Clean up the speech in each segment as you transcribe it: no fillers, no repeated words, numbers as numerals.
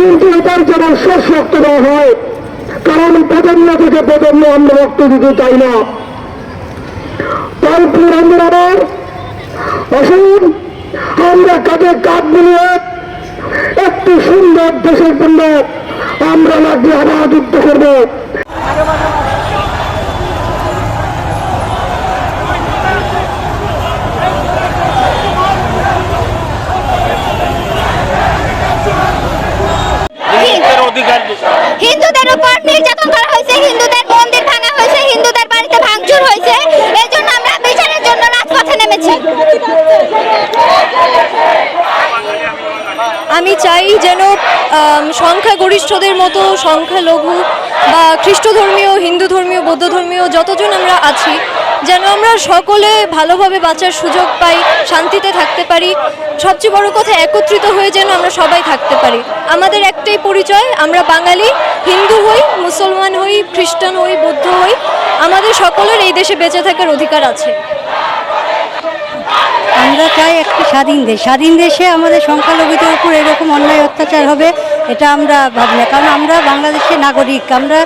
কিন্তু এটার যেন শেষ রক্ত দেওয়া হয়, কারণ প্রজন্ম থেকে প্রজন্ম আমরা রক্ত দিতে চাই না। তাই প্রিয় বন্ধুরা, আসুন আমরা কাঁধে কাঁধ মিলিয়ে একটি সুন্দর দেশের জন্য আমরা লাগিয়ে আবার যুদ্ধ করবো। হিন্দুদের উপর নির্যাতন করা হয়েছে, হিন্দুদের মন্দির ভাঙা হয়েছে, হিন্দুদের বাড়িতে ভাঙচুর হয়েছে। এই জন্য আমরা বিচারের জন্য রাজপথে নেমেছি। আমি চাই যেন সংখ্যাগরিষ্ঠদের মতো সংখ্যালঘু বা খ্রিস্ট ধর্মীয়, হিন্দু ধর্মীয়, বৌদ্ধ ধর্মীয় যতজন আমরা আছি, যেন আমরা সকলে ভালোভাবে বাঁচার সুযোগ পাই, শান্তিতে থাকতে পারি। সবচেয়ে বড় কথা, একত্রিত হয়ে যেন আমরা সবাই থাকতে পারি। আমাদের একটাই পরিচয়, আমরা বাঙালি। হিন্দু হই, মুসলমান হই, খ্রিস্টান হই, বৌদ্ধ হই, আমাদের সকলের এই দেশে বেঁচে থাকার অধিকার আছে। আমরা চাই একটি স্বাধীন দেশ। স্বাধীন দেশে আমাদের সংখ্যালঘুদের উপর এরকম অন্যায় অত্যাচার হবে এটা আমরা ভাবি না, কারণ আমরা বাংলাদেশের নাগরিক। আমরা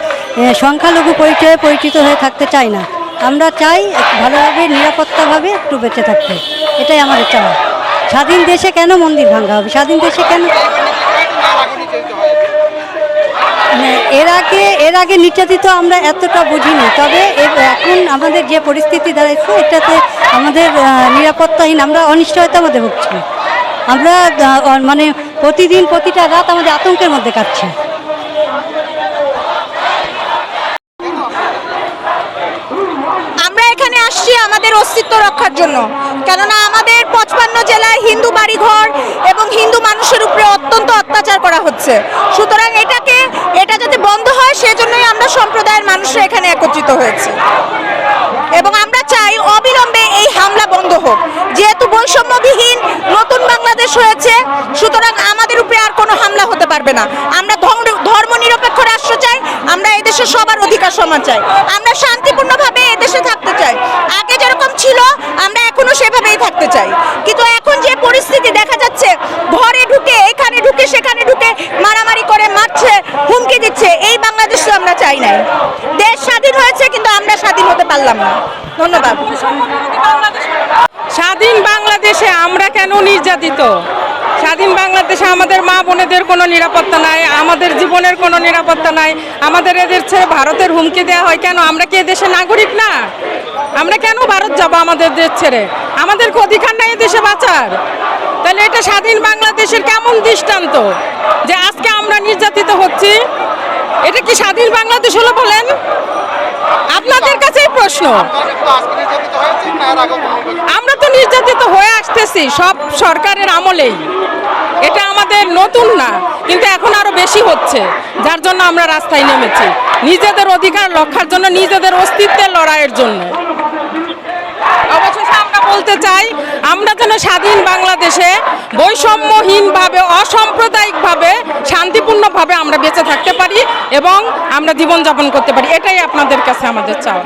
সংখ্যালঘু পরিচয়ে পরিচিত হয়ে থাকতে চাই না। আমরা চাই ভালোভাবে নিরাপত্তাভাবে একটু বেঁচে থাকতে, এটাই আমাদের চাওয়া। স্বাধীন দেশে কেন মন্দির ভাঙা হবে? স্বাধীন দেশে কেন? এর আগে নির্যাতিত আমরা এতটা বুঝিনি, তবে এখন আমাদের যে পরিস্থিতি দাঁড়াইছে এটাতে আমাদের নিরাপত্তাহীন, আমরা অনিশ্চয়তার মধ্যে ভুগছি। আমরা মানে প্রতিদিন প্রতিটা রাত আমাদের আতঙ্কের মধ্যে কাটছে। আমরা এখানে আসছি আমাদের অস্তিত্ব রক্ষার জন্য, কেননা আমাদের 55 জেলায় হিন্দু বাড়িঘর এবং হিন্দু মানুষের উপরে অত্যন্ত অত্যাচার করা হচ্ছে। সুতরাং এটা যাতে বন্ধ হয় সেজন্যই আমরা সম্প্রদায়ের মানুষরা এখানে একত্রিত হয়েছি এবং আমরা চাই অবিলম্বে এই হামলা বন্ধ হোক। যেহেতু বৈষম্যবিহীন নতুন বাংলাদেশ হয়েছে, সুতরাং আমাদের উপরে আর কোনো হামলা হতে পারবে না। আমরা ধর্ম নিরপেক্ষ রাষ্ট্র চাই, আমরা এদেশে সবার অধিকার সমান চাই, আমরা শান্তিপূর্ণভাবে এদেশে থাকতে চাই। আগে যেরকম ছিল আমরা এখনো সেভাবেই থাকতে চাই, কিন্তু এখন যে পরিস্থিতি দেখা যাচ্ছে, ঘরে ঢুকে এখানে ঢুকে সেখানে ঢুকে মারামারি করে মারছে, হুমকি দিচ্ছে, এই বাংলাদেশ তো আমরা চাই নাই। দেশ স্বাধীন হয়েছে কিন্তু আমরা স্বাধীন হতে পারলাম না। ধন্যবাদ। স্বাধীন বাংলাদেশে আমরা কেন নির্যাতিত? স্বাধীন বাংলাদেশে আমাদের মা বোনেদের কোনো নিরাপত্তা নাই, আমাদের জীবনের কোনো নিরাপত্তা নাই। আমাদের এদের ছেড়ে ভারতের হুমকি দেওয়া হয় কেন? আমরা কি এদেশের নাগরিক না? আমরা কেন ভারত যাব আমাদের দেশ ছেড়ে? আমাদের অধিকার নাই এদেশে বাঁচার? তাহলে এটা স্বাধীন বাংলাদেশের কেমন দৃষ্টান্ত যে আজকে আমরা নির্যাতিত হচ্ছি? এটা কি স্বাধীন বাংলাদেশ হলো বলেন? আপনাদের কাছেই প্রশ্ন। আমরা তো নির্যাতিত হয়ে আসতেছি সব সরকারের আমলেই, এটা আমাদের নতুন না, কিন্তু এখন আরো বেশি হচ্ছে, যার জন্য আমরা রাস্তায় নেমেছি নিজেদের অধিকার রক্ষার জন্য, নিজেদের অস্তিত্বের লড়াইয়ের জন্য। অবশেষে আমরা বলতে চাই, আমরা যেন স্বাধীন বাংলাদেশে বৈষম্যহীনভাবে, অসাম্প্রদায়িকভাবে, শান্তিপূর্ণভাবে আমরা বেঁচে থাকতে পারি এবং আমরা জীবনযাপন করতে পারি। এটাই আপনাদের কাছে আমাদের চাওয়া।